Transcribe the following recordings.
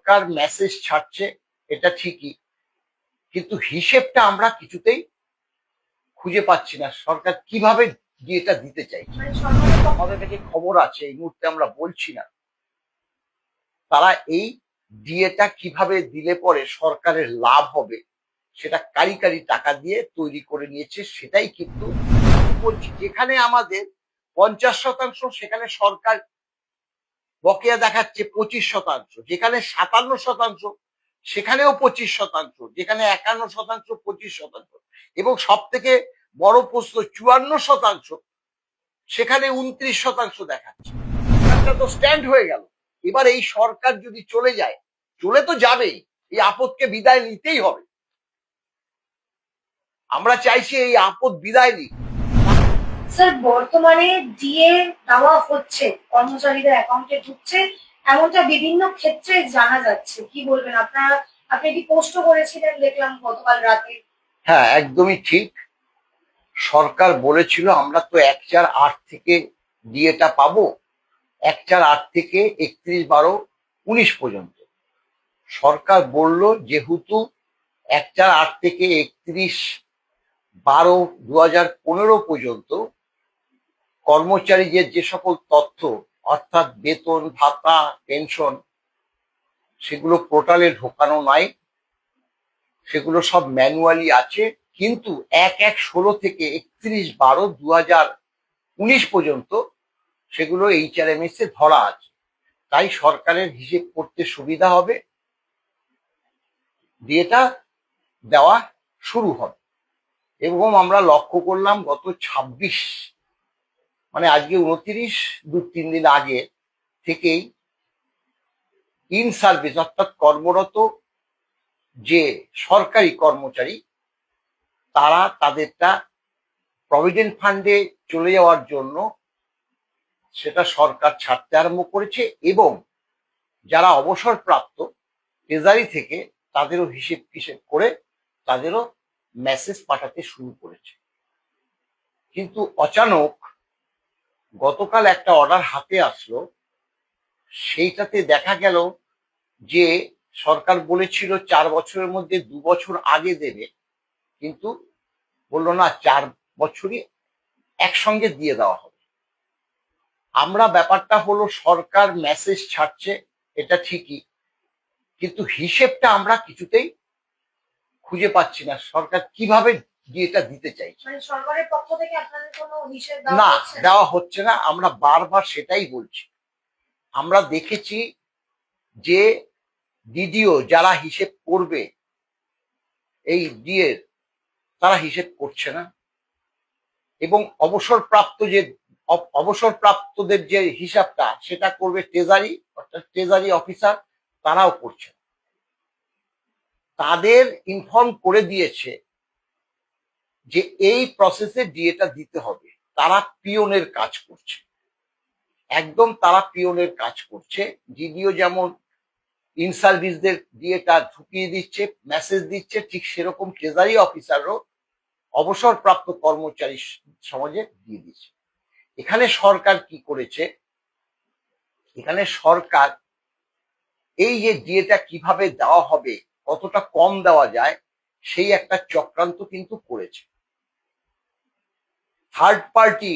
সরকার message ছাড়ছে, এটা ঠিকই, কিন্তু হিসেবটা আমরা কিছুতেই খুঁজে পাচ্ছি না সরকার কিভাবে এটা দিতে চাইছে। আমাদের কাছে খবর আছে, এই মুহূর্তে আমরা বলছি না, তারা এই ডিএটা কিভাবে দিলে পরে সরকারের লাভ হবে সেটা কারি কারি টাকা দিয়ে তৈরি করে নিয়েছে। সেটাই কিন্তু বলছি, যেখানে আমাদের 50%, সেখানে সরকার বকেয়া দেখাচ্ছে 25%, যেখানে 57%, সেখানেও 25%, যেখানে 51%, 25%, এবং সব থেকে বড় প্রশ্ন 54%, সেখানে 29% দেখাচ্ছে। এটা তো স্ট্যান্ড হয়ে গেল। এবার এই সরকার যদি চলে যায়, চলে তো যাবেই, এই আপদকে বিদায় নিতেই হবে। আমরা চাইছি এই আপদ বিদায় নিক। স্যার, বর্তমানে ডিএ দেওয়া হচ্ছে, কর্মচারীদের অ্যাকাউন্টে ঢুকছে, এমনটা বিভিন্ন ক্ষেত্রে জানা যাচ্ছে। কি বলবেন আপনারা? আপনি কি পোস্টও করেছিলেন দেখলাম গতকাল রাতে। হ্যাঁ, একদমই ঠিক। সরকার বলেছিল আমরা তো 1/4/8 থেকে ডিএটা পাবো, 1/4/8 থেকে 31/12/19 পর্যন্ত। সরকার বলল যেহেতু 1/4/8 থেকে 31/12/2015 পর্যন্ত কর্মচারীদের যে সকল তথ্য, অর্থাৎ বেতন, ভাতা, পেনশন, সেগুলো পোর্টালে ঢোকানো নাই, সেগুলো সব ম্যানুয়ালি আছে, কিন্তু 1/1/16 থেকে 31/12/2019 পর্যন্ত সেগুলো HRMS এ ধরা আছে। তাই সরকারের হিসেব করতে সুবিধা হবে, ডিএটা দেওয়া শুরু হবে। এবং আমরা লক্ষ্য করলাম গত 26, মানে আজকে 29, 2-3 দিন আগে থেকেই ইন সার্ভিস, অর্থাৎ কর্মরত যে সরকারি কর্মচারী, তারা তাদেরটা প্রভিডেন্ট ফান্ডে চলে যাওয়ার জন্য সেটা সরকার ছাড়তে আরম্ভ করেছে, এবং যারা অবসরপ্রাপ্ত ট্রেজারি থেকে, তাদেরও হিসেব করে তাদেরও মেসেজ পাঠাতে শুরু করেছে। কিন্তু অচানক গতকাল একটা অর্ডার হাতে আসলো, সেইটাতে দেখা গেল যে সরকার বলেছিল 4 বছরের মধ্যে 2 বছর আগে দেবে, কিন্তু বললো না, 4 বছরই একসঙ্গে দিয়ে দেওয়া হবে। আমরা ব্যাপারটা হলো, সরকার মেসেজ ছাড়ছে, এটা ঠিকই, কিন্তু হিসেবটা আমরা কিছুতেই খুঁজে পাচ্ছি না সরকার কিভাবে এটা দিতে চাইছে। মানে সরকারের পক্ষ থেকে আপনাদের কোনো হিসেব না, দেওয়া হচ্ছে না। আমরা বারবার সেটাই বলছি। আমরা দেখেছি যে ডিডিও যারা হিসেব করবে এই ডিএর, তারা হিসেব করছে না, এবং অবসরপ্রাপ্তদের যে হিসাবটা, সেটা করবে ট্রেজারি, অর্থাৎ ট্রেজারি অফিসার, তারাও করছে না। তাদের ইনফর্ম করে দিয়েছে যে এই প্রসেসে ডিএটা দিতে হবে। তারা পিওনের কাজ করছে, একদম তারা পিওনের কাজ করছে। ডিডিও যেমন ইন সার্ভিসদের ডিএটা ঢুকিয়ে দিচ্ছে, মেসেজ দিচ্ছে, ঠিক সেরকম ট্রেজারি অফিসারও অবসরপ্রাপ্ত কর্মচারী সমাজে দিয়ে দিচ্ছে। এখানে সরকার কি করেছে, এখানে সরকার এই যে ডিএটা কিভাবে দেওয়া হবে, কতটা কম দেওয়া যায়, সেই একটা চক্রান্ত কিন্তু করেছে। থার্ড পার্টি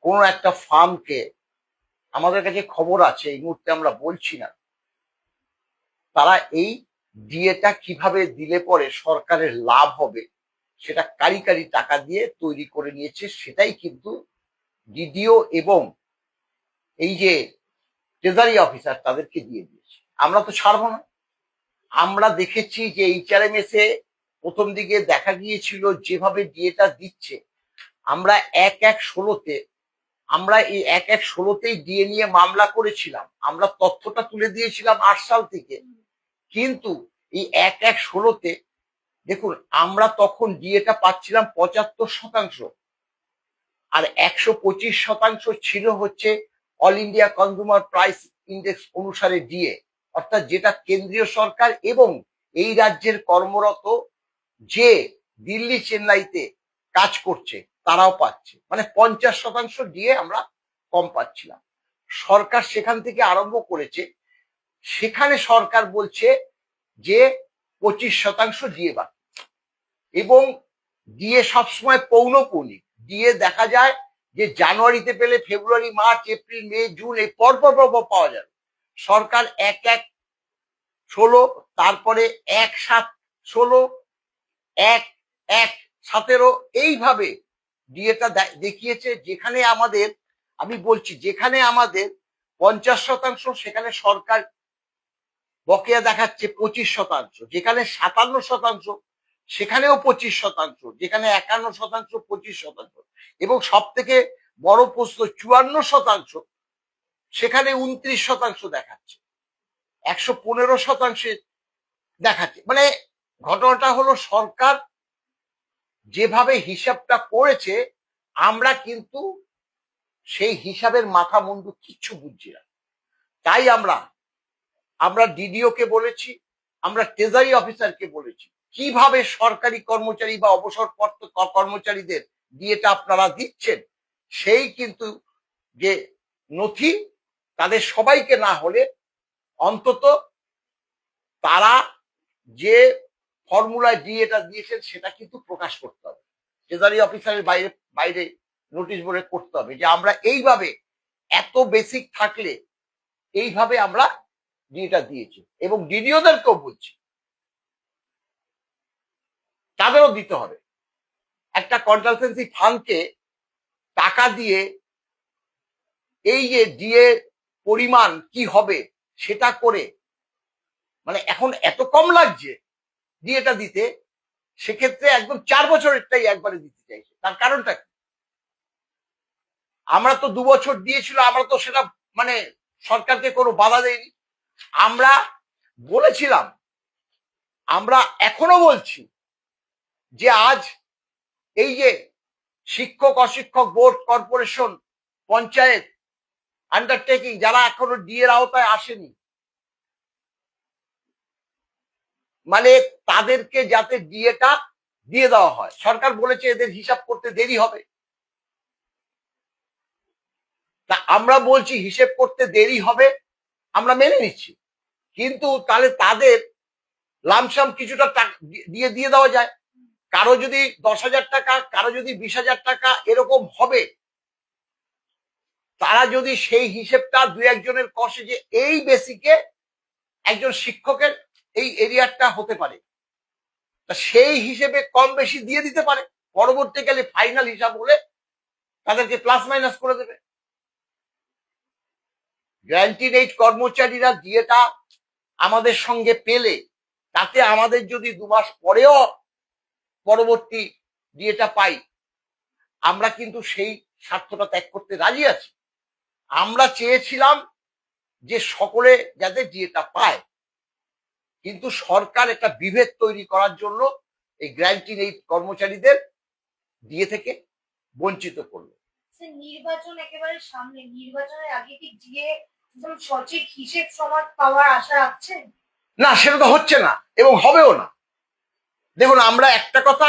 কোন একটা ফার্মকে, আমাদের কাছে খবর আছে, এই মুহূর্তে আমরা বলছি না, তারা এই ডিএটা কিভাবে দিলে পরে সরকারের লাভ হবে সেটা কারি কারি টাকা দিয়ে তৈরি করে নিয়েছে। সেটাই কিন্তু ডিডিও এবং এই যে ট্রেজারি অফিসার, তাদেরকে দিয়ে দিয়েছে। আমরা তো ছাড়বো না। আমরা দেখেছি যে HRMS এ প্রথম দিকে দেখা গিয়েছিল যেভাবে ডিএটা দিচ্ছে, আমরা 1/1/16-তে, আমরা এই 1/1/16-তেই ডিএ নিয়ে মামলা করেছিলাম। আমরা তথ্যটা তুলে দিয়েছিলাম 8 সাল থেকে, কিন্তু এই 1/1/16-তে দেখুন, আমরা তখন ডিএটা পাচ্ছিলাম 75%, আর 125% ছিল হচ্ছে all India consumer price index অনুসারে ডিএ, অর্থাৎ যেটা কেন্দ্রীয় সরকার এবং এই রাজ্যের কর্মরত যে দিল্লি চেন্নাইতে কাজ করছে তারাও পাচ্ছে, মানে 50% ডিএ আমরা কম পাচ্ছিলাম। সরকার সেখান থেকে আরম্ভ করেছে সেখানে সরকার বলছে যে 25% দিয়ে বাকি, এবং দিয়ে সবসময় পৌনঃপুনিক দিয়ে দেখা যায় যে জানুয়ারিতে পেলে ফেব্রুয়ারি, মার্চ, এপ্রিল, মে, জুন এই পর পর পাওয়া যাবে। সরকার 1/1/16, তারপরে 1/7/16, 1/1/17 এইভাবে ডিএটা দেখিয়েছে। যেখানে আমাদের, আমি বলছি, যেখানে আমাদের 50%, সেখানে সরকার বকেয়া দেখাচ্ছে 25%, যেখানে 57%, সেখানেও 25%, যেখানে 51%, 25%, এবং সব থেকে বড় প্রশ্ন 54%, সেখানে 29% দেখাচ্ছে, 115% দেখাচ্ছে। মানে ঘটনাটা হলো সরকার যেভাবে হিসাবটা করেছে, আমরা কিন্তু সেই হিসাবের মাথা মুন্ডু কিচ্ছু বুঝছি না। তাই আমরা ডিডিও কে বলেছি, আমরা ট্রেজারি অফিসারকে বলেছি, কিভাবে সরকারি কর্মচারী বা অবসরপ্রাপ্ত কর্মচারীদের ডিএটা আপনারা দিচ্ছেন, সেই কিন্তু যে নথি তাদের সবাইকে না হলে অন্তত তারা যে ফর্মুলায় ডিএটা দিয়েছেন সেটা কিন্তু প্রকাশ করতে হবে। ট্রেজারি অফিসারের বাইরে বাইরে নোটিশ বোর্ডে করতে হবে যে আমরা এইভাবে এত বেসিক থাকলে এইভাবে আমরা ডিএটা দিয়েছি, এবং ডিডিওদেরকেও বলছি তাদেরও দিতে হবে। একটা কনসালটেন্সি ফান্ডকে টাকা দিয়ে এই যে ডিএ পরিমাণ কি হবে সেটা করে, মানে এখন এত কম লাগছে ডিএটা দিতে, সেক্ষেত্রে একদম 4 বছরেরটাই একবারে দিতে চাইছে। তার কারণটা কি? আমরা তো 2 বছর দিয়েছিল, আমরা তো সেটা মানে সরকারকে কোনো বাধা দেয়নি। আমরা বলেছিলাম, আমরা এখনো বলছি যে আজ এই যে শিক্ষক, অশিক্ষক, বোর্ড, কর্পোরেশন, পঞ্চায়েত, আন্ডারটেকিং যারা এখনো ডিএর আওতায় আসেনি, মানে তাদেরকে যাতে ডিএটা দিয়ে দেওয়া হয়। সরকার বলেছে এদের হিসাব করতে দেরি হবে, তা আমরা বলছি হিসেব করতে দেরি হবে, আমরা মেনে নিচ্ছি, কিন্তু তাহলে তাদের লামসাম কিছুটা দিয়ে দেওয়া যায়। কারো যদি 10,000 টাকা, কারো যদি 20,000 টাকা এরকম হবে, তারা যদি সেই হিসেবটা দু একজনের কষে যে এই বেসিকে একজন শিক্ষকের এই এরিয়ারটা হতে পারে, তা সেই হিসেবে কম বেশি দিয়ে দিতে পারে, পরবর্তীকালে ফাইনাল হিসাব হলে তাদেরকে প্লাস মাইনাস করে দেবে। গ্যারান্টিড এইড কর্মচারীরা ডিএটা আমাদের সঙ্গে পেলে, তাতে আমাদের যদি 2 মাস পরেও পরবর্তী ডিএটা পাই, আমরা কিন্তু সেই স্বার্থটা ত্যাগ করতে রাজি আছি। আমরা চেয়েছিলাম যে সকলে যাতে ডিএটা পায়, কিন্তু সরকার একটা বিভেদ তৈরি করার জন্য এই গ্যারান্টিড এইড কর্মচারীদের ডিএ থেকে বঞ্চিত করলো। নির্বাচন একেবারে সামনে, নির্বাচনের আগে কি ডিএ একদম সঠিক হিসেব সমাজ পাওয়ার আশা রাখছেন? না, সেটা তো হচ্ছে না এবং হবেও না। দেখুন, আমরা একটা কথা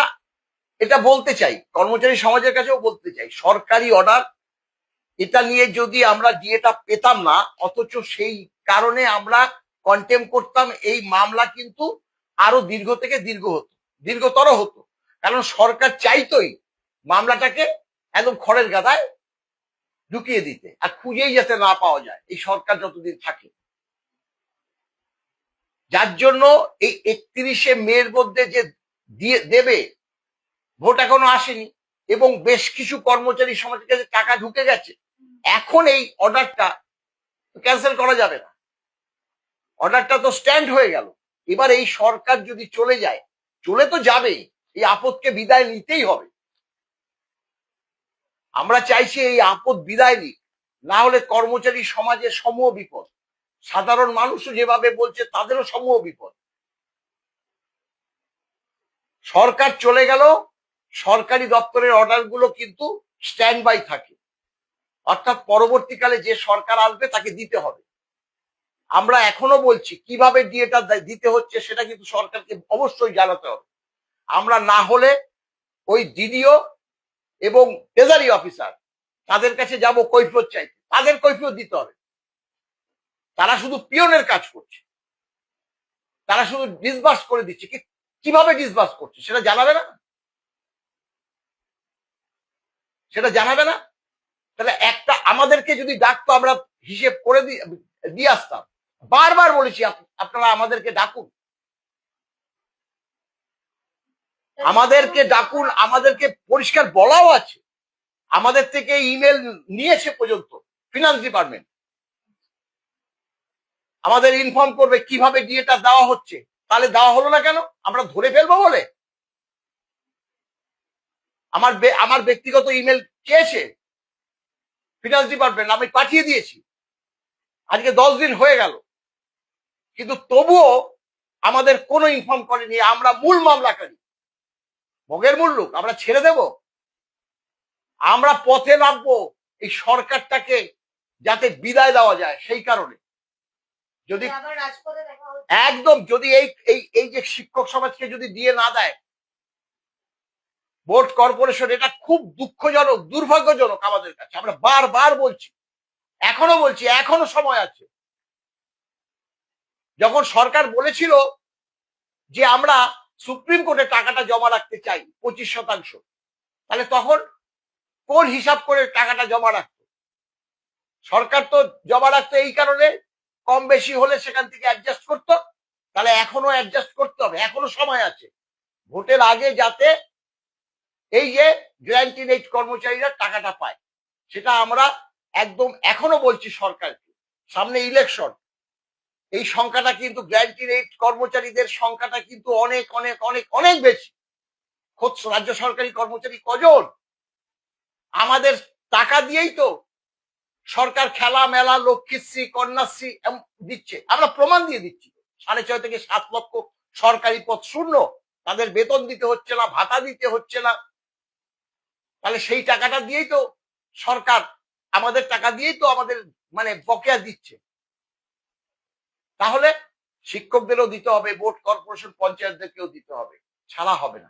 এটা বলতে চাই, কর্মচারী সমাজের কাছেও বলতে চাই, সরকারি অর্ডার এটা নিয়ে যদি আমরা ডিএটা পেতাম না, অথচ সেই কারণে আমরা কন্টেম করতাম, এই মামলা কিন্তু আরো দীর্ঘ থেকে দীর্ঘতর হতো। কারণ সরকার চাইতোই মামলাটাকে একদম খড়ের গাদায় ঢুকিয়ে দিতে, আর খুঁজেই যাতে না পাওয়া যায় এই সরকার যতদিন থাকে। যার জন্য এই 31শে মের মধ্যে যে দেবে, ভোট এখনো আসেনি এবং বেশ কিছু কর্মচারী সমাজের কাছে টাকা ঢুকে গেছে, এখন এই অর্ডারটা ক্যান্সেল করা যাবে না, অর্ডারটা তো স্ট্যান্ড হয়ে গেল। এবার এই সরকার যদি চলে যায়, চলে তো যাবেই, এই আপদকে বিদায় নিতেই হবে। আমরা চাইছি এই আপদ বিদায় নিক, না হলে কর্মচারী সমাজের সমূহ বিপদ, সাধারণ মানুষও যেভাবে বলছে তাদেরও সমূহ বিপদ। সরকার চলে গেল, সরকারি দপ্তরের অর্ডার গুলো কিন্তু স্ট্যান্ড বাই থাকে, অর্থাৎ পরবর্তীকালে যে সরকার আসবে তাকে দিতে হবে। আমরা এখনো বলছি কিভাবে ডিএটা দিতে হচ্ছে সেটা কিন্তু সরকারকে অবশ্যই জানাতে হবে। আমরা না হলে ওই ডিডিও এবং ট্রেজারি অফিসার তাদের কাছে যাব কৈফিয়ত চাইতে, তাদের কৈফিয়ত দিতে হবে। তারা শুধু পিয়নের কাজ করছে, তারা শুধু ডিসবার্স করে দিচ্ছে। কিভাবে ডিসবার্স করছে সেটা জানাবে না? সেটা জানাবে না? তাহলে একটা আমাদেরকে যদি ডাকতো আমরা হিসেব করে দিয়ে আসতাম। বারবার বলেছি আপনারা আমাদেরকে ডাকুন, আমাদেরকে ডাকুন, আমাদেরকে পরিষ্কার বলাও আছে। আমাদের থেকে ইমেল নিয়েছে পর্যন্ত ফিনান্স ডিপার্টমেন্ট, আমাদের ইনফর্ম করবে কিভাবে ডিএটা দেওয়া হচ্ছে। তাহলে দেওয়া হলো না কেন? আমরা ধরে ফেলবো বলে? আমার ব্যক্তিগত ইমেল চেয়েছে ফিনান্স ডিপার্টমেন্ট, আমি পাঠিয়ে দিয়েছি, আজকে 10 দিন হয়ে গেল, কিন্তু তবুও আমাদের কোনো ইনফর্ম করেনি। আমরা মূল মামলাকারী, ভোগের মূল লোক, আমরা ছেড়ে দেব? আমরা পথে নামবো এই সরকারটাকে যাতে বিদায় দেওয়া যায়। সেই কারণে যদি একদম যদি এই যে শিক্ষক সমাজকে যদি দিয়ে না দেয় বোর্ড কর্পোরেশন, এটা খুব দুঃখজনক, দুর্ভাগ্যজনক আমাদের কাছে। আমরা বারবার বলছি, এখনো বলছি, এখনো সময় আছে। যখন সরকার বলেছিল যে আমরা সুপ্রিম কোর্টে টাকাটা জমা রাখতে চাই 25%, তাহলে তখন কোন হিসাব করে টাকাটা জমা রাখতো? সরকার তো জমা রাখতো এই কারণে কম বেশি হলে সেখান থেকে অ্যাডজাস্ট করতো। তাহলে এখনো অ্যাডজাস্ট করতে হবে, এখনো সময় আছে। ভোটের আগে যাতে এই যে গ্র্যান্টিন এইড কর্মচারীরা টাকাটা পায়, সেটা আমরা একদম এখনো বলছি সরকারকে। সামনে ইলেকশন, এই সংখ্যাটা কিন্তু গ্র্যান্টিন এইড কর্মচারীদের সংখ্যাটা কিন্তু অনেক অনেক অনেক অনেক বেশি। খোদ রাজ্য সরকারি কর্মচারী কজন? আমাদের টাকা দিয়েই তো সরকার খেলা মেলা, লক্ষ্মীশ্রী, কন্যাশ্রী দিচ্ছে। আমরা প্রমাণ দিয়ে দিচ্ছি। 6.5 থেকে 7 লক্ষ সরকারি পদ শূন্য, তাদের বেতন দিতে হচ্ছে না, ভাতা দিতে হচ্ছে না। তাহলে সেই টাকাটা দিয়েই তো সরকার, আমাদের টাকা দিয়েই তো আমাদের মানে বকেয়া দিচ্ছে। তাহলে শিক্ষকদেরও দিতে হবে, বোর্ড কর্পোরেশন পঞ্চায়েতদেরকেও দিতে হবে, ছাড়া হবে না।